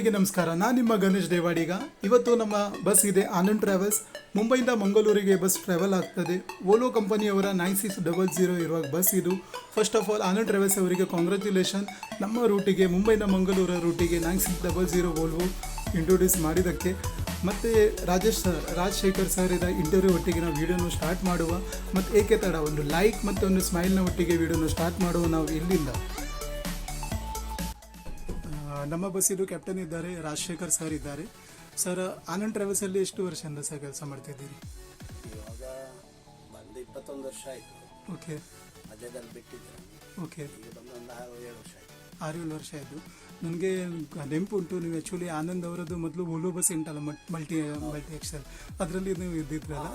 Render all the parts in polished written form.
ಎಲ್ಲರಿಗೆ ನಮಸ್ಕಾರ. ನಾನು ನಿಮ್ಮ ಗಣೇಶ್ ದೇವಾಡಿಗ. ಇವತ್ತು ನಮ್ಮ ಬಸ್ ಇದೆ ಆನಂದ್ ಟ್ರಾವೆಲ್ಸ್. ಮುಂಬೈಯಿಂದ ಮಂಗಳೂರಿಗೆ ಬಸ್ ಟ್ರಾವೆಲ್ ಆಗ್ತದೆ. ಓಲೋ ಕಂಪನಿಯವರ 9600 ಇರುವ ಬಸ್ ಇದು. First of all Anand travels ಅವರಿಗೆ ಕಾಂಗ್ರ್ಯಾಚುಲೇಷನ್. ನಮ್ಮ ರೂಟಿಗೆ ಮುಂಬೈನ ಮಂಗಳೂರ ರೂಟಿಗೆ 9600 ವೋಲ್ವೋ ಇಂಟ್ರೊಡ್ಯೂಸ್ ಮಾಡಿದ್ದಕ್ಕೆ. ಮತ್ತು ರಾಜಶೇಖರ್ ಸರ್ ಇದ್ದ ಇಂಟರ್ವ್ಯೂ ಒಟ್ಟಿಗೆ ನಾವು ವೀಡಿಯೋನ ಸ್ಟಾರ್ಟ್ ಮಾಡುವ. ಮತ್ತು ಏಕೆ ತಡ, ಒಂದು ಲೈಕ್ ಮತ್ತು ಒಂದು ಸ್ಮೈಲ್ನ ಒಟ್ಟಿಗೆ ವೀಡಿಯೋನ ಸ್ಟಾರ್ಟ್ ಮಾಡುವ ನಾವು ಇಲ್ಲಿಂದ. ನಮ್ಮ ಬಸ್ಸಿದು ಕ್ಯಾಪ್ಟನ್ ಇದ್ದಾರೆ, ರಾಜಶೇಖರ್ ಸರ್ ಇದ್ದಾರೆ. ಸರ್, ಆನಂದ್ ಟ್ರಾವೆಲ್ಸಲ್ಲಿ ಎಷ್ಟು ವರ್ಷದಿಂದ ಸರ್ ಕೆಲಸ ಮಾಡ್ತಿದ್ದೀರಿ? ಇವಾಗ ಬಂದು 21 ವರ್ಷ ಆಯಿತು. ಓಕೆ. ಮಧ್ಯದಲ್ಲಿ ಬಿಟ್ಟಿದ್ದೆ. ಓಕೆ. ಈಗ ಬಂದು ಒಂದು 6-7 ವರ್ಷ ಆಯಿತು. 6-7 ವರ್ಷ ಆಯಿತು. ನನಗೆ ನೆನಪು ಉಂಟು, ನೀವು ಆ್ಯಕ್ಚುಲಿ ಆನಂದ್ ಅವರದ್ದು ಮೊದಲು ಓಲೋ ಬಸ್ ಉಂಟಲ್ಲ, ಮಲ್ಟಿ ಎಕ್ಸೆಲ್, ಅದರಲ್ಲಿ ನೀವು ಇದ್ದಿದ್ರಲ್ಲ?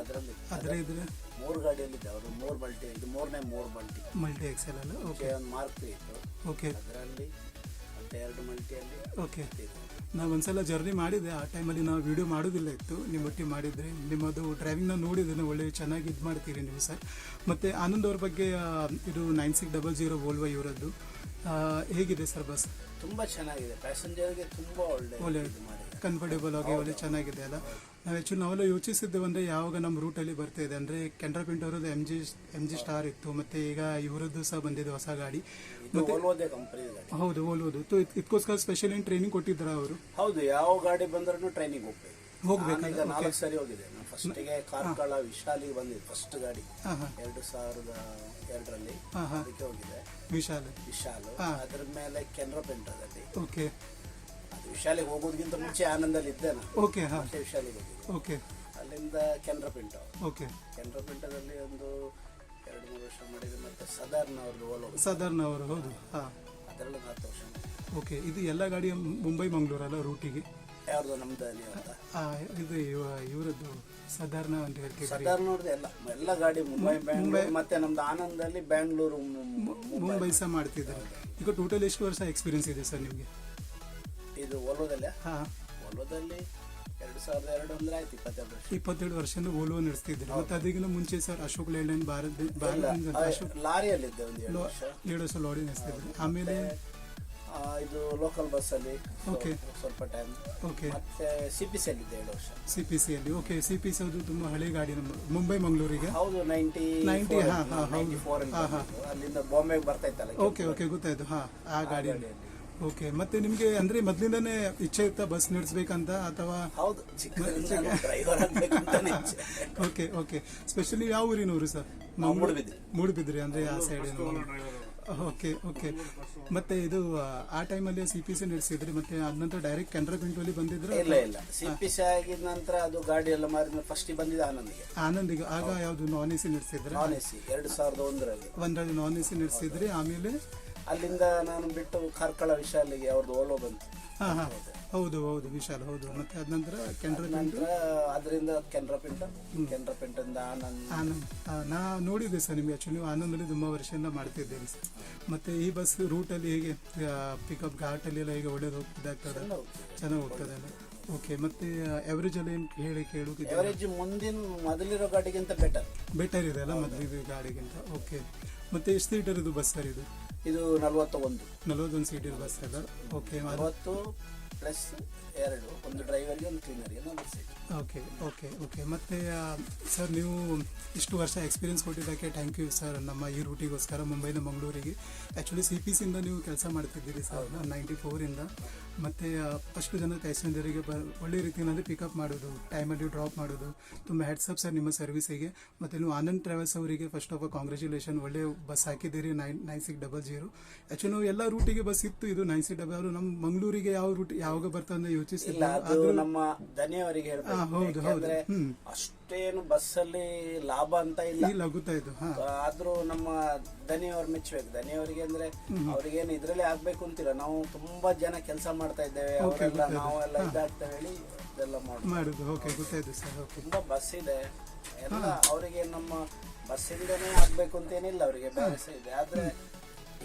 ಅದರ ಇದ್ರೆ 3 ಗಾಡಿಯಲ್ಲಿದ್ದೆ. ಅವರು 3 ಮಲ್ಟಿ, ಇದು 3ನೇ ಮಲ್ಟಿ ಎಕ್ಸೆಲ್ ಅಲ್ಲ? ಓಕೆ. ಒಂದು ಮಾರ್ಕ್ ಇತ್ತು. ಓಕೆ. ಅದರಲ್ಲಿ 2 ಮಲ್ಟಿಯಲ್ಲಿ. ಓಕೆ. ನಾವು ಒಂದ್ಸಲ ಜರ್ನಿ ಮಾಡಿದ್ದೆ. ಆ ಟೈಮಲ್ಲಿ ನಾವು ವೀಡಿಯೋ ಮಾಡೋದಿಲ್ಲ ಇತ್ತು, ನಿಮ್ಮ ಒಟ್ಟಿಗೆ ಮಾಡಿದರೆ. ನಿಮ್ಮದು ಡ್ರೈವಿಂಗ್ನ ನೋಡಿದ್ದೇನೆ, ಒಳ್ಳೆ ಚೆನ್ನಾಗಿ ಇದು ಮಾಡ್ತೀರಿ ನೀವು ಸರ್. ಮತ್ತು ಆನಂದ್ ಅವ್ರ ಬಗ್ಗೆ, ಇದು 9600 ವೋಲ್ವೋ ಇವರದ್ದು ಹೇಗಿದೆ ಸರ್ ಬಸ್? ತುಂಬ ಚೆನ್ನಾಗಿದೆ. ಪ್ಯಾಸೆಂಜರ್ಗೆ ತುಂಬ ಒಳ್ಳೆ ಕಂಫರ್ಟೇಬಲ್ ಆಗಿ ಒಳ್ಳೆ ಚೆನ್ನಾಗಿದೆ ಅಲ್ಲ. ನಾವು ನಾವೆಲ್ಲ ಯೋಚಿಸಿದ್ದೇವೆ ಅಂದರೆ, ಯಾವಾಗ ನಮ್ಮ ರೂಟಲ್ಲಿ ಬರ್ತಾ ಇದೆ ಅಂದರೆ, ಕೆನರಾ ಪಿಂಟ್ ಅವರದ್ದು ಎಮ್ ಜಿ ಸ್ಟಾರ್ ಇತ್ತು, ಮತ್ತು ಈಗ ಇವರದ್ದು ಸಹ ಬಂದಿದೆ ಹೊಸ ಗಾಡಿ. ಹೌದು, ಓಲ್ವೋದು. ಇದಕ್ಕೋಸ್ಕರ ಸ್ಪೆಷಲ್ ಏನು ಟ್ರೈನಿಂಗ್ ಕೊಟ್ಟಿದ್ರ ಅವರು? ಹೌದು, ಯಾವ ಗಾಡಿ ಬಂದ್ರೂ ಟ್ರೈನಿಂಗ್ ಹೋಗ್ಬೇಕು. ಈಗ 4 ಸರಿ ಹೋಗಿದೆ. ನಾನು ಫಸ್ಟಿಗೆ ಕಾರ್ಕಳ ವಿಶಾಲಿಗೆ ಬಂದಿದ್ದು, ಫಸ್ಟ್ ಗಾಡಿ 2002ರಲ್ಲಿ ಅದಕ್ಕೆ ಹೋಗಿದೆ. ವಿಶಾಲ್ ಅದ್ರ ಮೇಲೆ ಕೆನರಾ ಪಿಂಟದಲ್ಲಿ. ಓಕೆ. ಅದು ವಿಶಾಲಿಗೆ ಹೋಗೋದಕ್ಕಿಂತ ಮುಂಚೆ ಆನಂದಲ್ಲಿ ಇದ್ದೆ ನಾನು. ಓಕೆ. ಮತ್ತೆ ವಿಶಾಲಿಗೆ ಹೋಗಿದ್ದೆ. ಓಕೆ. ಅಲ್ಲಿಂದ ಕೆನರಾ ಪಿಂಟ. ಓಕೆ. ಕೆನರಾ ಪಿಂಟದಲ್ಲಿ ಒಂದು 2-3 ವರ್ಷ ಮಾಡಿದೆ. ಮತ್ತೆ ಸಾಧಾರಣ ಅವ್ರದ್ದು ಓಲೋ. ಸಾಧಾರಣ ಅವರು, ಹೌದು. ಅದರಲ್ಲಿ 4 ವರ್ಷ. ಓಕೆ. ಇದು ಎಲ್ಲ ಗಾಡಿ ಮುಂಬೈ ಮಂಗಳೂರಲ್ಲ ರೂಟಿಗೆ? ಯಾವ್ದು ನಮ್ದು? ಇದು ಇವರದ್ದು ಸಾಧಾರಣ ಅಂತ ಹೇಳ್ತೀವಿ. ಸಾಧಾರಣ ಎಲ್ಲ ಗಾಡಿ ಮುಂಬೈ ಮತ್ತೆ ನಮ್ದು ಆನಂದಲ್ಲಿ ಬ್ಯಾಂಗ್ಳೂರು ಮುಂಬೈ ಸಹ ಮಾಡ್ತಿದ್ದಾರೆ. ಈಗ ಟೋಟಲ್ ಎಷ್ಟು ವರ್ಷ ಎಕ್ಸ್ಪೀರಿಯನ್ಸ್ ಇದೆ ಸರ್ ನಿಮಗೆ? ಇದು ಓಲೋದಲ್ಲಿ 2002 ಅಂದ್ರೆ ಆಯ್ತು 22 ವರ್ಷದಿಂದ ಓಲೋ ನಡೆಸ್ತಿದ್ರು. ಮತ್ತೆ ಅದಕ್ಕಿಂತ ಮುಂಚೆ ಸರ್ ಅಶೋಕ್ ಲೇಲ್ಯಾಂಡ್ ಲಾರಿಯಲ್ಲಿದ್ದೆ. 7 ವರ್ಷ ಲಾರಿ ನಡೆಸ್ತಿದ್ರು. ಆಮೇಲೆ ಇದು ಲೋಕಲ್ ಬಸ್ ಅಲ್ಲಿ ಸ್ವಲ್ಪ ಟೈಮ್. ಓಕೆ. ಮತ್ತೆ CPC ಅಲ್ಲಿ ಇದ್ದೆ 7 ವರ್ಷ. CPC ಅಲ್ಲಿ. ಓಕೆ. CPC ಅದು ತುಂಬಾ ಹಳೆ ಗಾಡಿ ನಮ್ಮ ಮುಂಬೈ ಮಂಗಳೂರಿಗೆ. ಹೌದು, 94 ಅಲ್ಲಿಂದ ಬಾಂಬೆಗೆ ಬರ್ತಾ ಇತ್ತಲ್ಲ. ಓಕೆ. ಗೊತ್ತಾಯ್ತು. ಆ ಗಾಡಿಯಲ್ಲಿ. ಓಕೆ. ಮತ್ತೆ ನಿಮ್ಗೆ ಅಂದ್ರೆ ಮೊದ್ಲಿಂದಾನೇ ಇಚ್ಛೆ ಇತ್ತಾ ಬಸ್ ನಡೆಸ್ಬೇಕಂತ, ಅಥವಾ? ಹೌದು, ಡ್ರೈವರ್ ಆಗ್ಬೇಕಂತಾನೆ ಇಚ್ಛೆ. ಓಕೆ. ಸ್ಪೆಷಲಿ ಯಾವ ಊರಿನವರು ಸರ್? ಮೂಡುಬಿದ್ರಿ ಅಂದ್ರೆ ಆ ಸೈಡ್. ಓಕೆ. ಮತ್ತೆ ಇದು ಆ ಟೈಮಲ್ಲಿ CPC ನಡೆಸಿದ್ರಿ, ಮತ್ತೆ ಅದ ನಂತರ ಡೈರೆಕ್ಟ್ ಕೆನರಾ ಪಿಂಟಲ್ಲಿ ಬಂದಿದ್ರು? ಇಲ್ಲ, CPC ಆಗಿದ ನಂತರ ಅದು ಗಾಡಿ ಎಲ್ಲ ಮಾರಿದ ಫಸ್ಟ್ ಬಂದಿದೆ ಆನಂದಿಗೆ. ಆಗ ಯಾವ್ದು ನಾನ್ AC ನಡೆಸಿದ್ರೆ? ನಾನ್ AC 2001ರಲ್ಲಿ ನಾನ್ AC ನಡೆಸಿದ್ರಿ. ಆಮೇಲೆ ಅಲ್ಲಿಂದ ನಾನು ಬಿಟ್ಟು ಕಾರ್ಕಳ ವಿಶಾಲಿಗೆ ಅವ್ರದ್ದು ಓಲೋ ಬಂತು. ಹೌದು, ವಿಶಾಲ್. ಹೌದು. ಮತ್ತೆ ಅದ ನಂತರ ಅದರಿಂದ ಕೆನರಾ ಪಿಂಟಿಂದ ಆನಂದ್. ನಾ ನೋಡಿದ್ದೆ ಸರ್ ನಿಮ್ಗೆ. ಆಕ್ಚುಲಿ ಆನಂದಲ್ಲಿ ತುಂಬಾ ವರ್ಷದಿಂದ ಮಾಡ್ತಿದ್ದೇನೆ ಸರ್. ಮತ್ತೆ ಈ ಬಸ್ ರೂಟಲ್ಲಿ ಹೇಗೆ ಪಿಕಪ್ ಘಾಟಲ್ಲಿ ಎಲ್ಲ ಹೇಗೆ ಒಳ್ಳೇದು ಇದಾಗ್ತದೆ, ಚೆನ್ನಾಗಿ ಹೋಗ್ತದೆ ಅಲ್ಲ? ಓಕೆ. ಮತ್ತೆ ಎವರೇಜ್ ಅಲ್ಲಿ ಏನು ಕೇಳುತ್ತಿದೆ? ಎವರೇಜ್ ಮೊದಲಿರೋ ಗಾಡಿಗಿಂತ ಬೆಟರ್ ಇದೆ ಅಲ್ಲ ಮೊದಲಿರೋ ಗಾಡಿಗಿಂತ? ಓಕೆ. ಮತ್ತೆ ಎಷ್ಟು ಸೀಟರ್ ಇದು ಬಸ್ ಸರ್? ಇದು 41 ಸೀಟರ್ ಬಸ್ ಅಲ್ಲ? ಓಕೆ. 40 ಪ್ಲಸ್ 2, ಒಂದು ಡ್ರೈವರ್ಗೆ ಒಂದು ಕ್ಲೀನರ್ಗೆ 4 ಸೀಟ್. ಓಕೆ. ಮತ್ತೆ ಸರ್, ನೀವು ಇಷ್ಟು ವರ್ಷ ಎಕ್ಸ್ಪೀರಿಯನ್ಸ್ ಕೊಟ್ಟಿದ್ದಕ್ಕೆ ಥ್ಯಾಂಕ್ ಯು ಸರ್. ನಮ್ಮ ಈ ರೂಟಿಗೋಸ್ಕರ ಮುಂಬೈನ ಮಂಗಳೂರಿಗೆ ಆ್ಯಕ್ಚುಲಿ CPCಯಿಂದ ನೀವು ಕೆಲಸ ಮಾಡ್ತಿದ್ದೀರಿ ಸರ್ 94ಇಂದ. ಮತ್ತು ಅಷ್ಟು ಜನ ಪ್ಯಾಸೆಂಜರಿಗೆ ಒಳ್ಳೆ ರೀತಿಯಲ್ಲಿ ಪಿಕಪ್ ಮಾಡೋದು, ಟೈಮಲ್ಲಿ ಡ್ರಾಪ್ ಮಾಡೋದು, ತುಂಬ ಹೆಡ್ಸಪ್ ಸರ್ ನಿಮ್ಮ ಸರ್ವಿಸಿಗೆ. ಮತ್ತು ನೀವು ಆನಂದ್ ಟ್ರಾವೆಲ್ಸ್ ಅವರಿಗೆ ಫಸ್ಟ್ ಆಫ್ ಆಲ್ ಕಾಂಗ್ರ್ಯಾಚುಲೇಷನ್. ಒಳ್ಳೆ ಬಸ್ ಹಾಕಿದ್ದೀರಿ 9600. ಆ್ಯಕ್ಚುಲಿ ನಾವು ಎಲ್ಲ ರೂಟಿಗೆ ಬಸ್ ಇತ್ತು, ಇದು 9600. ನಮ್ಮ ಮಂಗಳೂರಿಗೆ ಯಾವ ರೂಟ್ ಯಾವಾಗ ಬರ್ತದೆ ಯೋಚಿಸಿಲ್ಲ. ಅದು ನಮ್ಮ ದನಿಯವರಿಗೆ ಹೌದು. ಅಷ್ಟೇನು ಬಸ್ಸಲ್ಲಿ ಲಾಭ ಅಂತ ಇಲ್ಲ, ಗೊತ್ತಾಯ್ತು. ಆದ್ರೂ ನಮ್ಮ ದನಿಯವ್ರು ಮೆಚ್ಚಬೇಕು. ದನಿಯವರಿಗೆ ಅಂದ್ರೆ ಅವ್ರಿಗೇನು ಇದ್ರಲ್ಲಿ ಆಗ್ಬೇಕು ಅಂತಿಲ್ಲ. ನಾವು ತುಂಬಾ ಜನ ಕೆಲಸ ಮಾಡ್ತಾ ಇದ್ದೇವೆ, ಅವರೆಲ್ಲ ನಾವೆಲ್ಲ ಇದಾಗ್ತೇವೆ ಹೇಳಿ ಇದೆಲ್ಲ ಮಾಡುದು. ಗೊತ್ತಾಯ್ತು ಸರ್. ತುಂಬಾ ಬಸ್ ಇದೆ ಎಲ್ಲ. ಅವರಿಗೆ ನಮ್ಮ ಬಸ್ಸಿಂದನೇ ಆಗ್ಬೇಕು ಅಂತೇನಿಲ್ಲ, ಅವರಿಗೆ ಬೇರೆ ಇದೆ. ಆದ್ರೆ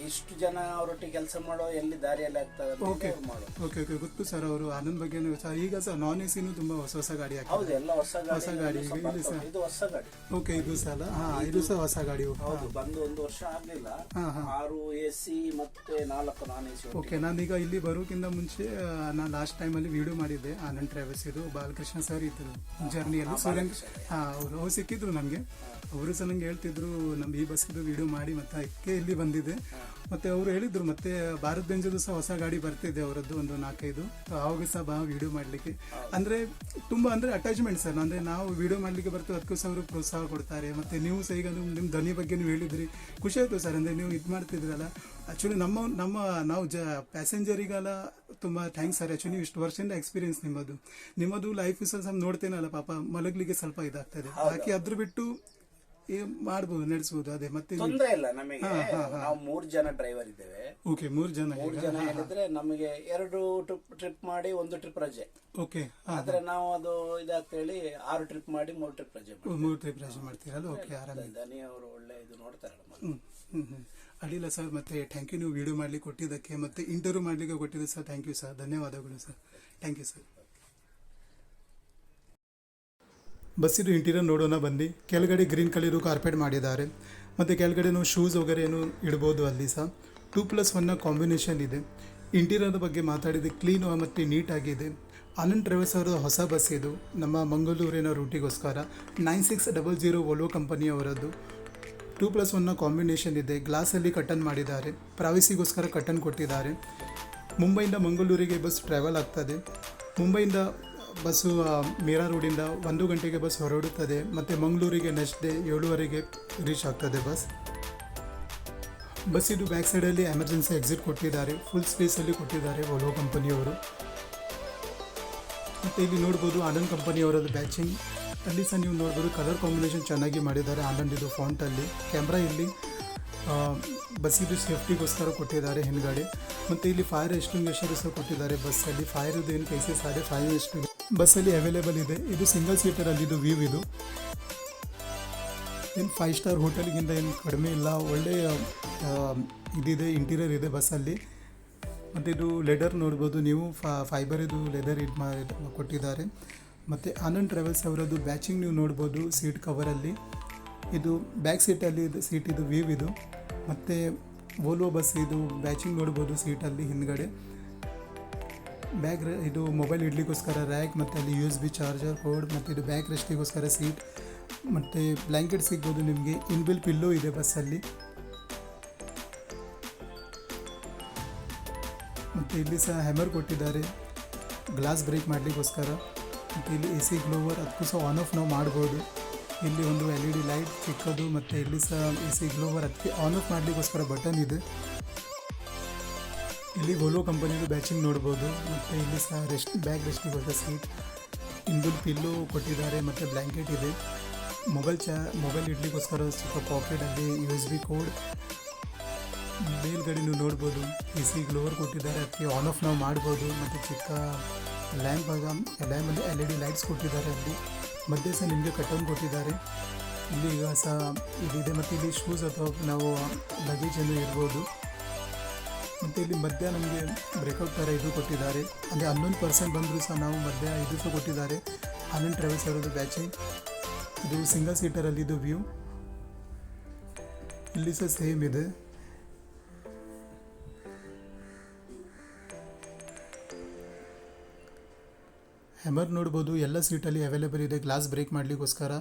ಇಷ್ಟು ಜನ ಅವರೊಟ್ಟಿಗೆ ಕೆಲಸ ಮಾಡೋ ಎಲ್ಲಿ ದಾರಿಯಲ್ಲಿ ಆಗ್ತದೆ ಅಂತ ಓಕೆ ಅವ್ರು ಮಾಡೋದು. ಓಕೆ ಓಕೆ ಗೊತ್ತು ಸರ್ ಅವರು ಆನಂದ್ ಬಗ್ಗೆನೂ ಸಹ ಈಗ ಸಹ ನಾನ್ ಎ ಸಿನೂ ತುಂಬ ಹೊಸ ಹೊಸ ಗಾಡಿ ಹೌದು, ಹಾಕಿದೆ. ಎಲ್ಲ ಹೊಸ ಗಾಡಿ ಈಗ ಸ್ವಲ್ಪ ಇಲ್ಲಿ ಸಹ ಇದು ಹೊಸ ಗಾಡಿ. ಓಕೆ ಇದು ಸಹ ಅಲ್ಲ ಇದು ಸಹ ಹೊಸ ಗಾಡಿ. ಹೌದು, ಬಂದು 1 ವರ್ಷ ಆಗ್ಲಿಲ್ಲ. 6 AC ಮತ್ತೆ 4 ನಾನ್ AC. ಓಕೆ ನಾನೀಗ ಇಲ್ಲಿ ಬರೋಕ್ಕಿಂತ ಮುಂಚೆ ನಾನು ಲಾಸ್ಟ್ ಟೈಮಲ್ಲಿ ವಿಡಿಯೋ ಮಾಡಿದ್ದೆ ಆನಂದ್ ಟ್ರಾವೆಲ್ಸ್ ಇದು ಬಾಲಕೃಷ್ಣ ಸರ್ ಇದ್ರು ಜರ್ನಿಯಲ್ಲಿ ಸೂರ್ಯನ್ ಅವರು ಸಿಕ್ಕಿದ್ರು ನನಗೆ. ಅವರು ಸಹ ನಂಗೆ ಹೇಳ್ತಿದ್ರು ನಮ್ಮ ಈ ಬಸ್ಸಿದು ವಿಡಿಯೋ ಮಾಡಿ ಮತ್ತೆ ಅದಕ್ಕೆ ಇಲ್ಲಿ ಬಂದಿದೆ. ಮತ್ತೆ ಅವರು ಹೇಳಿದ್ರು ಮತ್ತೆ ಭಾರತ್ ಬೆಂಜದು ಸಹ ಹೊಸ ಗಾಡಿ ಬರ್ತಿದೆ ಅವರದ್ದು ಒಂದು 4-5 ಆವಾಗ ಸಹ ಬಾ ವಿಡಿಯೋ ಮಾಡಲಿಕ್ಕೆ ಅಂದರೆ ತುಂಬ ಅಂದರೆ ಅಟ್ಯಾಚ್ಮೆಂಟ್ ಸರ್. ಅಂದರೆ ನಾವು ವಿಡಿಯೋ ಮಾಡಲಿಕ್ಕೆ ಬರ್ತೇವೆ ಅದಕ್ಕೂ ಸಹ ಅವರು ಪ್ರೋತ್ಸಾಹ ಕೊಡ್ತಾರೆ. ಮತ್ತು ನೀವು ಸಹ ಈಗ ನಿಮ್ಮ ಧ್ವನಿ ಬಗ್ಗೆ ನೀವು ಹೇಳಿದ್ರಿ, ಖುಷಿ ಆಯಿತು ಸರ್. ಅಂದರೆ ನೀವು ಇದು ಮಾಡ್ತಿದ್ರಲ್ಲ ಆ್ಯಕ್ಚುಲಿ ನಾವು ಪ್ಯಾಸೆಂಜರಿಗೆಲ್ಲ ತುಂಬ ಥ್ಯಾಂಕ್ಸ್ ಸರ್. ಆ್ಯಕ್ಚುಲಿ ಇಷ್ಟು ವರ್ಷದಿಂದ ಎಕ್ಸ್ಪೀರಿಯನ್ಸ್ ನಿಮ್ಮದು ಲೈಫ್ ಸಹ ನೋಡ್ತೇನಲ್ಲ ಪಾಪ ಮಲಗಲಿಕ್ಕೆ ಸ್ವಲ್ಪ ಇದಾಗ್ತದೆ. ಬಾಕಿ ಅದ್ರ ಬಿಟ್ಟು ಮಾಡ್ಬೋದು ನಡೆಸ್ಬೋದು. ಅದೇ ಮತ್ತೆ ತೊಂದ್ರೆ ಇಲ್ಲ ನಮಗೆ. ನಾವು 3 ಜನ ಡ್ರೈವರ್ ಇದ್ದೇವೆ. ಓಕೆ 3 ಜನ 3 ಜನ ಹೇಳಿದ್ರೆ ನಮಗೆ 2 ಟ್ರಿಪ್ ಮಾಡಿ 1 ಟ್ರಿಪ್ ರಜೆ. ಓಕೆ ಆದ್ರೆ ನಾವು ಅದು ಇದಾಗ್ತ ಹೇಳಿ 6 ಟ್ರಿಪ್ ಮಾಡಿ 3 ಟ್ರಿಪ್ ರಜೆ ಮಾಡಿ 3 ಟ್ರಿಪ್ ರಜೆ ಮಾಡ್ತೀರಲ್ಲ. ಓಕೆ ಆರಾಮ. ದನಿ ಅವರು ಒಳ್ಳೆ ಇದು ನೋಡ್ತಾರೆ ಅಡ್ಡಿಲ್ಲ ಸರ್. ಮತ್ತೆ ಥ್ಯಾಂಕ್ ಯು ನೀವು ವಿಡಿಯೋ ಮಾಡ್ಲಿಕ್ಕೆ ಕೊಟ್ಟಿದ್ದಕ್ಕೆ ಮತ್ತೆ ಇಂಟರ್ವ್ಯೂ ಮಾಡ್ಲಿಕ್ಕೆ ಕೊಟ್ಟಿದ್ದು ಸರ್. ಥ್ಯಾಂಕ್ ಯು ಸರ್, ಧನ್ಯವಾದಗಳು ಸರ್. Thank you sir. ಬಸ್ಸಿದು ಇಂಟೀರಿಯರ್ ನೋಡೋಣ ಬನ್ನಿ. ಕೆಳಗಡೆ ಗ್ರೀನ್ ಕಲರು ಕಾರ್ಪೆಟ್ ಮಾಡಿದ್ದಾರೆ. ಮತ್ತು ಕೆಳಗಡೆ ನಾವು ಶೂಸ್ ವಗೇರೆ ಏನು ಇಡ್ಬೋದು. ಅಲ್ಲಿ ಸಹ 2+1 ಕಾಂಬಿನೇಷನ್ ಇದೆ. ಇಂಟೀರಿಯರ್ ಬಗ್ಗೆ ಮಾತಾಡಿದೆ, ಕ್ಲೀನ್ ಮತ್ತು ನೀಟಾಗಿದೆ. ಆನಂದ್ ಟ್ರಾವೆಲ್ಸ್ ಅವರ ಹೊಸ ಬಸ್ ಇದು ನಮ್ಮ ಮಂಗಳೂರಿನ ರೂಟಿಗೋಸ್ಕರ 9600 ವೋಲ್ವೋ ಕಂಪನಿಯವರದ್ದು. 2+1 ಕಾಂಬಿನೇಷನ್ ಇದೆ. ಗ್ಲಾಸಲ್ಲಿ ಕಟನ್ ಮಾಡಿದ್ದಾರೆ, ಪ್ರೈವಸಿಗೋಸ್ಕರ ಕಟನ್ ಕೊಟ್ಟಿದ್ದಾರೆ. ಮುಂಬೈಯಿಂದ ಮಂಗಳೂರಿಗೆ ಬಸ್ ಟ್ರಾವೆಲ್ ಆಗ್ತದೆ. ಮುಂಬೈಯಿಂದ ಬಸ್ಸು ಮೀರಾ ರೋಡಿಂದ 1 ಗಂಟೆಗೆ ಬಸ್ ಹೊರಡುತ್ತದೆ. ಮತ್ತು ಮಂಗಳೂರಿಗೆ ನೆಕ್ಸ್ಟ್ ಡೇ 7:15ಗೆ ರೀಚ್ ಆಗ್ತದೆ ಬಸ್ ಇದು ಬ್ಯಾಕ್ ಸೈಡಲ್ಲಿ ಎಮರ್ಜೆನ್ಸಿ ಎಕ್ಸಿಟ್ ಕೊಟ್ಟಿದ್ದಾರೆ. ಫುಲ್ ಸ್ಪೇಸಲ್ಲಿ ಕೊಟ್ಟಿದ್ದಾರೆ ವೋಲ್ವೋ ಕಂಪನಿಯವರು. ಮತ್ತು ಇಲ್ಲಿ ನೋಡ್ಬೋದು ಆನಂದ್ ಕಂಪನಿಯವರದ್ದು ಬ್ಯಾಚಿಂಗ್. ಅಲ್ಲಿ ಸಹ ನೀವು ನೋಡ್ಬೋದು ಕಲರ್ ಕಾಂಬಿನೇಷನ್ ಚೆನ್ನಾಗಿ ಮಾಡಿದ್ದಾರೆ ಆನಂದ್ ಇದು ಫಾಂಟಲ್ಲಿ. ಕ್ಯಾಮ್ರಾ ಇಲ್ಲಿ ಬಸ್ಸಿದು ಸೇಫ್ಟಿಗೋಸ್ಕರ ಕೊಟ್ಟಿದ್ದಾರೆ ಹಿಂದ್ಗಡೆ. ಮತ್ತು ಇಲ್ಲಿ ಫೈರ್ ಎಕ್ಸ್ಟಿಂಗ್ವಿಷರ್ ಸಹ ಕೊಟ್ಟಿದ್ದಾರೆ ಬಸ್ಸಲ್ಲಿ. ಫೈರ್ದು ಏನು ಕೇಸಸ್ ಆದರೆ ಫೈರ್ ಎಕ್ಸ್ಟಿಂಗ್ ಬಸ್ಸಲ್ಲಿ ಅವೈಲೇಬಲ್ ಇದೆ. ಇದು ಸಿಂಗಲ್ ಸೀಟರಲ್ಲಿ ಇದು ವ್ಯೂ ಇದು ಏನು 5 ಸ್ಟಾರ್ ಹೋಟೆಲ್ಗಿಂತ ಏನು ಕಡಿಮೆ ಇಲ್ಲ. ಒಳ್ಳೆಯ ಇದಿದೆ, ಇಂಟೀರಿಯರ್ ಇದೆ ಬಸ್ಸಲ್ಲಿ. ಮತ್ತು ಇದು ಲೆದರ್ ನೋಡ್ಬೋದು ನೀವು, ಫೈಬರ್ ಇದು ಲೆದರ್ ಇದು ಕೊಟ್ಟಿದ್ದಾರೆ. ಮತ್ತು ಆನಂದ್ ಟ್ರಾವೆಲ್ಸ್ ಅವರದ್ದು ಬ್ಯಾಚಿಂಗ್ ನೀವು ನೋಡ್ಬೋದು ಸೀಟ್ ಕವರಲ್ಲಿ. ಇದು ಬ್ಯಾಕ್ ಸೀಟಲ್ಲಿ ಇದು ಸೀಟ್ ಇದು ವ್ಯೂ ಇದು. ಮತ್ತು ವೋಲ್ವೋ ಬಸ್ ಇದು ಬ್ಯಾಚಿಂಗ್ ನೋಡ್ಬೋದು ಸೀಟಲ್ಲಿ ಹಿಂದ್ಗಡೆ. ಬ್ಯಾಗ್ ಇದು ಮೊಬೈಲ್ ಇಡ್ಲಿಕ್ಕೋಸ್ಕರ ರ್ಯಾಕ್, ಮತ್ತು ಅಲ್ಲಿ USB ಚಾರ್ಜರ್ ಕೋಡ್, ಮತ್ತು ಇದು ಬ್ಯಾಕ್ ರೆಸ್ಟಿಗೋಸ್ಕರ ಸೀಟ್, ಮತ್ತು ಬ್ಲ್ಯಾಂಕೆಟ್ ಸಿಗ್ಬೋದು ನಿಮಗೆ. ಇನ್ಬಿಲ್ ಪಿಲ್ಲೋ ಇದೆ ಬಸ್ಸಲ್ಲಿ. ಮತ್ತು ಇಲ್ಲಿ ಸಹ ಹ್ಯಾಮರ್ ಕೊಟ್ಟಿದ್ದಾರೆ ಗ್ಲಾಸ್ ಬ್ರೇಕ್ ಮಾಡಲಿಕ್ಕೋಸ್ಕರ. ಮತ್ತು ಇಲ್ಲಿ AC ಗ್ಲೋವರ್ ಅದಕ್ಕೂ ಸಹ ಆನ್ ಆಫ್ ನಾವು ಮಾಡ್ಬೋದು. ಇಲ್ಲಿ ಒಂದು LED ಲೈಟ್ ಚಿಕ್ಕದು, ಮತ್ತು ಇಲ್ಲಿ ಸಹ AC ಗ್ಲೋವರ್ ಅದಕ್ಕೆ ಆನ್ ಆಫ್ ಮಾಡಲಿಕ್ಕೋಸ್ಕರ ಬಟನ್ ಇದೆ. ಇಲ್ಲಿ ವೋಲ್ವೋ ಕಂಪನಿದು ಬ್ಯಾಚಿಂಗ್ ನೋಡ್ಬೋದು. ಮತ್ತು ಇಲ್ಲಿ ಸಹ ಬ್ಯಾಗ್ ರೆಸ್ಟಿಗೋಸ್ಕರ ಸೀಟ್, ಇನ್ಬಿಲ್ ಪಿಲ್ಲೋ ಕೊಟ್ಟಿದ್ದಾರೆ, ಮತ್ತು ಬ್ಲ್ಯಾಂಕೆಟ್ ಇದೆ. ಮೊಬೈಲ್ ಇಡ್ಲಿಕ್ಕೋಸ್ಕರ ಸ್ವಲ್ಪ ಪಾಕೆಟಲ್ಲಿ USB ಕೋಡ್. ಮೇಲ್ಗಡೆ ನೀವು ನೋಡ್ಬೋದು AC ಗ್ಲೋವರ್ ಕೊಟ್ಟಿದ್ದಾರೆ, ಅದಕ್ಕೆ ಆನ್ ಆಫ್ ನಾವು ಮಾಡ್ಬೋದು. ಮತ್ತು ಚಿಕ್ಕ ಲ್ಯಾಂಪಲ್ಲಿ LED ಲೈಟ್ಸ್ ಕೊಟ್ಟಿದ್ದಾರೆ. ಅಲ್ಲಿ ಮಧ್ಯೆ ಸಹ ನಿಮಗೆ ಕಟನ್ ಕೊಟ್ಟಿದ್ದಾರೆ. ಇಲ್ಲಿ ಈಗ ಸಹ ಇದಿದೆ. ಮತ್ತು ಇಲ್ಲಿ ಶೂಸ್ ಅಥವಾ ನಾವು ಲಗೇಜನ್ನು ಇರ್ಬೋದು. ಮತ್ತು ಇಲ್ಲಿ ಮಧ್ಯ ನಮಗೆ ಬ್ರೇಕೌಟ್ ಥರ ಇದು ಕೊಟ್ಟಿದ್ದಾರೆ. ಅಂದರೆ 11% ಬಂದರೂ ಸಹ ನಾವು ಮಧ್ಯ ಇದು ಸಹ ಕೊಟ್ಟಿದ್ದಾರೆ. ಆನಂದ್ ಟ್ರಾವೆಲ್ಸ್ ಅವರದ್ದು ಬ್ಯಾಚಿಂಗ್. ಇದು ಸಿಂಗಲ್ ಸೀಟರಲ್ಲಿ ಇದು ವ್ಯೂ. ಇಲ್ಲಿ ಸಹ ಸೇಮ್ ಇದೆ. ಹ್ಯಾಮರ್ ನೋಡ್ಬೋದು, ಎಲ್ಲ ಸೀಟಲ್ಲಿ ಅವೈಲೇಬಲ್ ಇದೆ ಗ್ಲಾಸ್ ಬ್ರೇಕ್ ಮಾಡಲಿಕ್ಕೋಸ್ಕರ.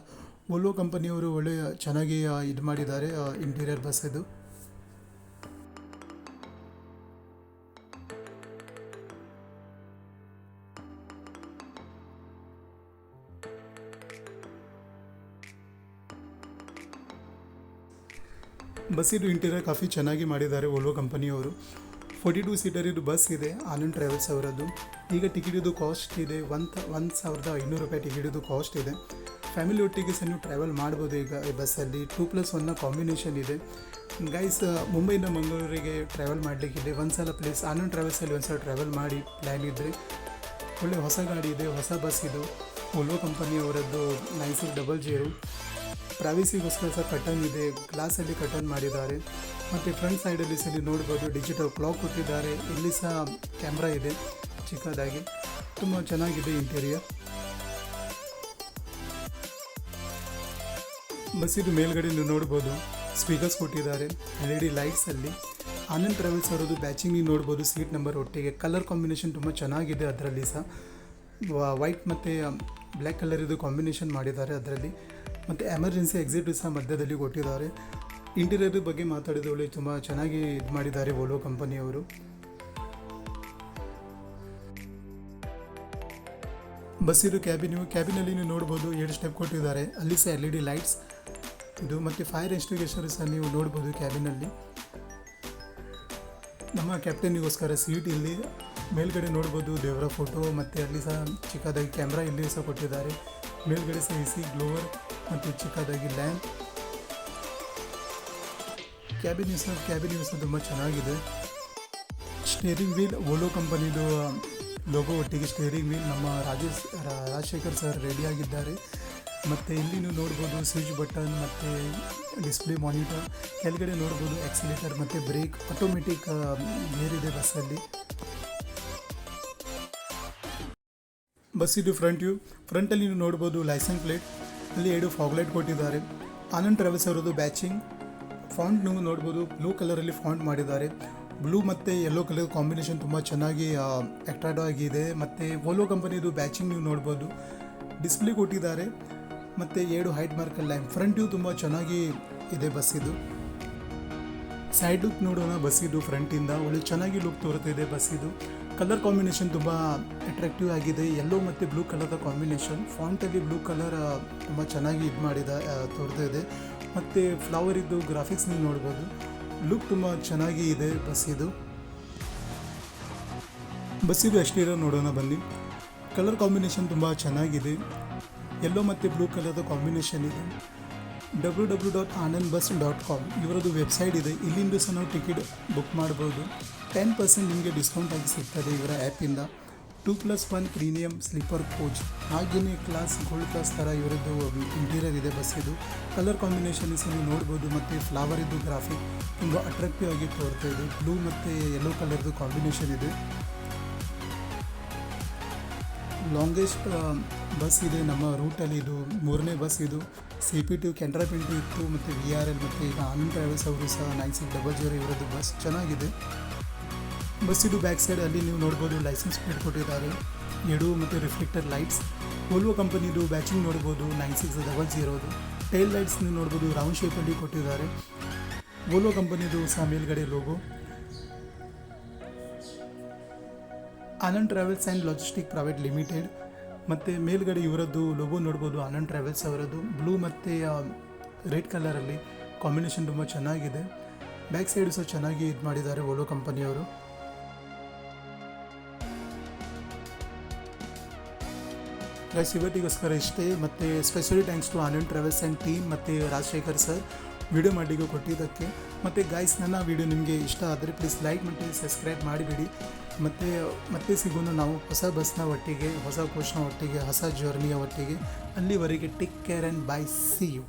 ವೋಲ್ವೋ ಕಂಪನಿಯವರು ಒಳ್ಳೆಯ ಚೆನ್ನಾಗಿ ಇದು ಮಾಡಿದ್ದಾರೆ ಇಂಟೀರಿಯರ್ ಬಸ್ ಇದು. ಬಸ್ಸಿದು ಇಂಟೀರಿಯರ್ ಕಾಫಿ ಚೆನ್ನಾಗಿ ಮಾಡಿದ್ದಾರೆ ವೋಲ್ವೋ ಕಂಪನಿಯವರು. 42 ಸೀಟರ್ ಇದು ಬಸ್ ಇದೆ ಆನಂದ್ ಟ್ರಾವೆಲ್ಸ್ ಅವರದ್ದು. ಈಗ ಟಿಕೆಟಿದು ಕಾಸ್ಟ್ ಇದೆ 1,500 ರೂಪಾಯಿ ಟಿಕೆಟಿದು ಕಾಸ್ಟ್ ಇದೆ. ಫ್ಯಾಮಿಲಿ ಒಟ್ಟಿಗೆ ಸಹ ನೀವು ಟ್ರಾವೆಲ್ ಮಾಡ್ಬೋದು ಈಗ ಈ ಬಸ್ಸಲ್ಲಿ. 2+1 ಕಾಂಬಿನೇಷನ್ ಇದೆ. ಗೈಸ್ ಮುಂಬೈಯಿಂದ ಮಂಗಳೂರಿಗೆ ಟ್ರಾವೆಲ್ ಮಾಡಲಿಕ್ಕಿದೆ ಒಂದ್ಸಲ ಪ್ಲೇಸ್ ಆನಂದ್ ಟ್ರಾವೆಲ್ಸಲ್ಲಿ ಒಂದ್ಸಲ ಟ್ರಾವೆಲ್ ಮಾಡಿ ಪ್ಲ್ಯಾನ್ ಇದ್ದರೆ. ಒಳ್ಳೆ ಹೊಸ ಗಾಡಿ ಇದೆ, ಹೊಸ ಬಸ್ ಇದು ವೋಲ್ವೋ ಕಂಪನಿಯವರದ್ದು 9600. ಪ್ರೈವಸಿಗೋಸ್ಕರ ಸಹ ಕಟನ್ ಇದೆ, ಗ್ಲಾಸಲ್ಲಿ ಕಟನ್ ಮಾಡಿದ್ದಾರೆ. ಮತ್ತು ಫ್ರಂಟ್ ಸೈಡಲ್ಲಿ ಸಹ ನೀವು ನೋಡ್ಬೋದು ಡಿಜಿಟಲ್ ಕ್ಲಾಕ್ ಕೊಟ್ಟಿದ್ದಾರೆ. ಇಲ್ಲಿ ಸಹ ಕ್ಯಾಮ್ರಾ ಇದೆ ಚಿಕ್ಕದಾಗಿ, ತುಂಬ ಚೆನ್ನಾಗಿದೆ ಇಂಟೀರಿಯರ್. ಬಸ್ಸಿದು ಮೇಲ್ಗಡೆ ನೀವು ನೋಡ್ಬೋದು ಸ್ಪೀಕರ್ಸ್ ಕೊಟ್ಟಿದ್ದಾರೆ, LED ಲೈಟ್ಸಲ್ಲಿ. ಆನಂದ್ ಟ್ರಾವೆಲ್ಸ್ ಅವರದು ಬ್ಯಾಚಿಂಗ್ ನೀವು ನೋಡ್ಬೋದು, ಸೀಟ್ ನಂಬರ್ ಒಟ್ಟಿಗೆ. ಕಲರ್ ಕಾಂಬಿನೇಷನ್ ತುಂಬ ಚೆನ್ನಾಗಿದೆ ಅದರಲ್ಲಿ ಸಹ. ವೈಟ್ ಮತ್ತು ಬ್ಲ್ಯಾಕ್ ಕಲರ್ ಇದು ಕಾಂಬಿನೇಷನ್ ಮಾಡಿದ್ದಾರೆ ಅದರಲ್ಲಿ. ಮತ್ತು ಎಮರ್ಜೆನ್ಸಿ ಎಕ್ಸಿಟ್ ಸಹ ಮಧ್ಯದಲ್ಲಿ ಕೊಟ್ಟಿದ್ದಾರೆ. ಇಂಟೀರಿಯರ್ ಬಗ್ಗೆ ಮಾತಾಡಿದವಳು ತುಂಬ ಚೆನ್ನಾಗಿ ಇದು ಮಾಡಿದ್ದಾರೆ ವೋಲ್ವೋ ಕಂಪನಿಯವರು. ಬಸ್ಸಿದು ಕ್ಯಾಬಿನಲ್ಲಿ ನೀವು ನೋಡ್ಬೋದು 7 ಸ್ಟೆಪ್ ಕೊಟ್ಟಿದ್ದಾರೆ, ಅಲ್ಲಿ ಸಹ LED ಲೈಟ್ಸ್ ಇದು. ಮತ್ತು ಫೈರ್ ಎಕ್ಸ್ಟಿಂಗ್ವಿಷರ್ ಸಹ ನೀವು ನೋಡ್ಬೋದು ಕ್ಯಾಬಿನಲ್ಲಿ. ನಮ್ಮ ಕ್ಯಾಪ್ಟನ್ನಿಗೋಸ್ಕರ ಸೀಟ್ ಇಲ್ಲಿ ಮೇಲ್ಗಡೆ ನೋಡ್ಬೋದು ದೇವರ ಫೋಟೋ, ಮತ್ತು ಅಲ್ಲಿ ಸಹ ಚಿಕ್ಕದಾಗಿ ಕ್ಯಾಮ್ರಾ ಇಲ್ಲಿ ಸಹ ಕೊಟ್ಟಿದ್ದಾರೆ. ಮೇಲ್ಗಡೆ ಸಹ AC ಗ್ಲೋವರ್ ಮತ್ತು ಚಿಕ್ಕದಾಗಿ ಲ್ಯಾಂಪ್. ಕ್ಯಾಬಿನ್ ಸಹ ತುಂಬ ಚೆನ್ನಾಗಿದೆ. ಸ್ಟೇರಿಂಗ್ ವೀಲ್ ವೋಲ್ವೋ ಕಂಪನಿದು ಲೋಗೋ ಒಟ್ಟಿಗೆ ಸ್ಟೇರಿಂಗ್ ವೀಲ್ ನಮ್ಮ ರಾಜಶೇಖರ್ ಸರ್ ರೆಡಿಯಾಗಿದ್ದಾರೆ. ಮತ್ತು ಇಲ್ಲಿ ನೀವು ನೋಡ್ಬೋದು ಸ್ವಿಚ್ ಬಟನ್ ಮತ್ತು ಡಿಸ್ಪ್ಲೇ ಮಾನಿಟರ್. ಕೆಳಗಡೆ ನೋಡ್ಬೋದು ಆಕ್ಸಿಲೇಟರ್ ಮತ್ತು ಬ್ರೇಕ್, ಆಟೋಮೆಟಿಕ್ ಗೇರ್ ಇದೆ ಬಸ್ಸಲ್ಲಿ. ಬಸ್ಸಿದು ಫ್ರಂಟಲ್ಲಿ ನೀವು ನೋಡ್ಬೋದು ಲೈಸೆನ್ಸ್ ಪ್ಲೇಟ್, ಅಲ್ಲಿ 2 ಫಾಗ್ಲೈಟ್ ಕೊಟ್ಟಿದ್ದಾರೆ. ಆನಂದ್ ಟ್ರಾವೆಲ್ಸ್ ಅವರದು ಬ್ಯಾಚಿಂಗ್ ಫಾಂಟ್ ನೀವು ನೋಡ್ಬೋದು, ಬ್ಲೂ ಕಲರಲ್ಲಿ ಫಾಂಟ್ ಮಾಡಿದ್ದಾರೆ. ಬ್ಲೂ ಮತ್ತು ಯೆಲ್ಲೋ ಕಲರ್ ಕಾಂಬಿನೇಷನ್ ತುಂಬ ಚೆನ್ನಾಗಿ ಅಟ್ರಾಕ್ಟ್ ಆಗಿದೆ. ಮತ್ತು ವೋಲ್ವೋ ಕಂಪನಿದು ಬ್ಯಾಚಿಂಗ್ ನೀವು ನೋಡ್ಬೋದು, ಡಿಸ್ಪ್ಲೇ ಕೊಟ್ಟಿದ್ದಾರೆ. ಮತ್ತು 2 height marker lamp. Front view ತುಂಬ ಚೆನ್ನಾಗಿ ಇದೆ ಬಸ್ಸಿದು. ಸೈಡ್ ಲುಕ್ ನೋಡೋಣ ಬಸ್ಸಿದು ಫ್ರಂಟಿಂದ. ಒಳ್ಳೆ ಚೆನ್ನಾಗಿ ಲುಕ್ ತೋರುತ್ತಿದೆ ಬಸ್ಸಿದು. ಕಲರ್ ಕಾಂಬಿನೇಷನ್ ತುಂಬ ಅಟ್ರಾಕ್ಟಿವ್ ಆಗಿದೆ, ಯೆಲ್ಲೋ ಮತ್ತು ಬ್ಲೂ ಕಲರ್ದ ಕಾಂಬಿನೇಷನ್. ಫಾಂಟಲ್ಲಿ ಬ್ಲೂ ಕಲರ್ ತುಂಬ ಚೆನ್ನಾಗಿ ತೋರ್ತಾ ಇದೆ. ಮತ್ತು ಫ್ಲವರ್ ಇದ್ದು ಗ್ರಾಫಿಕ್ಸ್ ನೀವು ನೋಡ್ಬೋದು. ಲುಕ್ ತುಂಬ ಚೆನ್ನಾಗಿ ಇದೆ ಬಸ್ಸಿದು. ಎಕ್ಸ್ಟೀರಿಯರ್ ನೋಡೋಣ ಬನ್ನಿ. ಕಲರ್ ಕಾಂಬಿನೇಷನ್ ತುಂಬ ಚೆನ್ನಾಗಿದೆ, ಯೆಲ್ಲೋ ಮತ್ತು ಬ್ಲೂ ಕಲರ್ದ ಕಾಂಬಿನೇಷನ್ ಇದೆ. www.anandbus.com ಇವರದ್ದು ವೆಬ್ಸೈಟ್ ಇದೆ, ಇಲ್ಲಿಂದ ಸಹ ನಾವು ಟಿಕೆಟ್ ಬುಕ್ ಮಾಡ್ಬೋದು. 10% ನಿಮಗೆ ಡಿಸ್ಕೌಂಟ್ ಆಗಿ ಸಿಗ್ತದೆ ಇವರ ಆ್ಯಪಿಂದ. 2+1 ಪ್ರೀಮಿಯಂ ಸ್ಲೀಪರ್ ಕೋಚ್, ಹಾಗೆಯೇ ಗೋಲ್ಡ್ ಕ್ಲಾಸ್ ಥರ ಇವರದ್ದು ಇಂಟೀರಿಯರ್ ಇದೆ ಬಸ್ಸಿದು. ಕಲರ್ ಕಾಂಬಿನೇಷನ್ ಸಹ ನೀವು ನೋಡ್ಬೋದು. ಮತ್ತು ಫ್ಲವರ್ ಇದ್ದು ಗ್ರಾಫಿಕ್ ತುಂಬ ಅಟ್ರಾಕ್ಟಿವ್ ಆಗಿ ತೋರ್ತಾ ಇದೆ. ಬ್ಲೂ ಮತ್ತು ಯೆಲ್ಲೋ ಕಲರ್ದು ಕಾಂಬಿನೇಷನ್ ಇದೆ. ಲಾಂಗೆಸ್ಟ್ ಬಸ್ ಇದೆ ನಮ್ಮ ರೂಟಲ್ಲಿ, ಇದು 3ನೇ ಬಸ್ ಇದು. CP2 ಕೆನರಾ ಬ್ಯಾಂಕ್ ಇತ್ತು, ಮತ್ತು VRL, ಮತ್ತು ಈಗ ಆನಂದ್ ಟ್ರಾವೆಲ್ಸ್ ಅವರು ಸಹ 9600 ಇವರದ್ದು ಬಸ್ ಚೆನ್ನಾಗಿದೆ. ಬಸ್ಸಿದು ಬ್ಯಾಕ್ ಸೈಡಲ್ಲಿ ನೀವು ನೋಡ್ಬೋದು ಲೈಸೆನ್ಸ್ ಪ್ಲೇಟ್ ಕೊಟ್ಟಿದ್ದಾರೆ, 2 ಮತ್ತು ರಿಫ್ಲೆಕ್ಟರ್ ಲೈಟ್ಸ್. ವೋಲ್ವೋ ಕಂಪನಿದು ಬ್ಯಾಚಿಂಗ್ ನೋಡ್ಬೋದು 9600. ಟೈಲ್ ಲೈಟ್ಸ್ ನೀವು ನೋಡ್ಬೋದು ರೌಂಡ್ ಶೇಪಲ್ಲಿ ಕೊಟ್ಟಿದ್ದಾರೆ. ವೋಲ್ವೋ ಕಂಪನಿದು ಸಹ ಮೇಲ್ಗಡೆ logo. Anand Travels and logistic private limited. ಮತ್ತು ಮೇಲ್ಗಡೆ ಇವರದ್ದು ಲೋಗೋ ನೋಡ್ಬೋದು ಆನಂದ್ ಟ್ರಾವೆಲ್ಸ್ ಅವರದ್ದು. ಬ್ಲೂ ಮತ್ತು ರೆಡ್ ಕಲರಲ್ಲಿ ಕಾಂಬಿನೇಷನ್ ತುಂಬ ಚೆನ್ನಾಗಿದೆ. ಬ್ಯಾಕ್ ಸೈಡು ಸಹ ಚೆನ್ನಾಗಿ ಇದು ಮಾಡಿದ್ದಾರೆ ವೋಲ್ವೋ ಕಂಪನಿಯವರು. ಇವತ್ತಿಗೋಸ್ಕರ ಇಷ್ಟೇ. ಮತ್ತು specially thanks to Anand Travels and team ಮತ್ತು ರಾಜಶೇಖರ್ ಸರ್ ವಿಡಿಯೋ ಮಾಡಿಗೂ ಕೊಟ್ಟಿದ್ದಕ್ಕೆ. ಮತ್ತು ಗೈಸ್, ನನ್ನ ವಿಡಿಯೋ ನಿಮಗೆ ಇಷ್ಟ ಆದರೆ ಪ್ಲೀಸ್ ಲೈಕ್ ಮತ್ತು ಸಬ್ಸ್ಕ್ರೈಬ್ ಮಾಡಿಬಿಡಿ. ಮತ್ತೆ ಸಿಗೋಣ ನಾವು ಹೊಸ ಬಸ್ನ ಒಟ್ಟಿಗೆ, ಹೊಸ ಕೋಚ್ನ ಒಟ್ಟಿಗೆ, ಹೊಸ ಜರ್ನಿಯ ಒಟ್ಟಿಗೆ. ಅಲ್ಲಿವರೆಗೆ take care and bye, see you.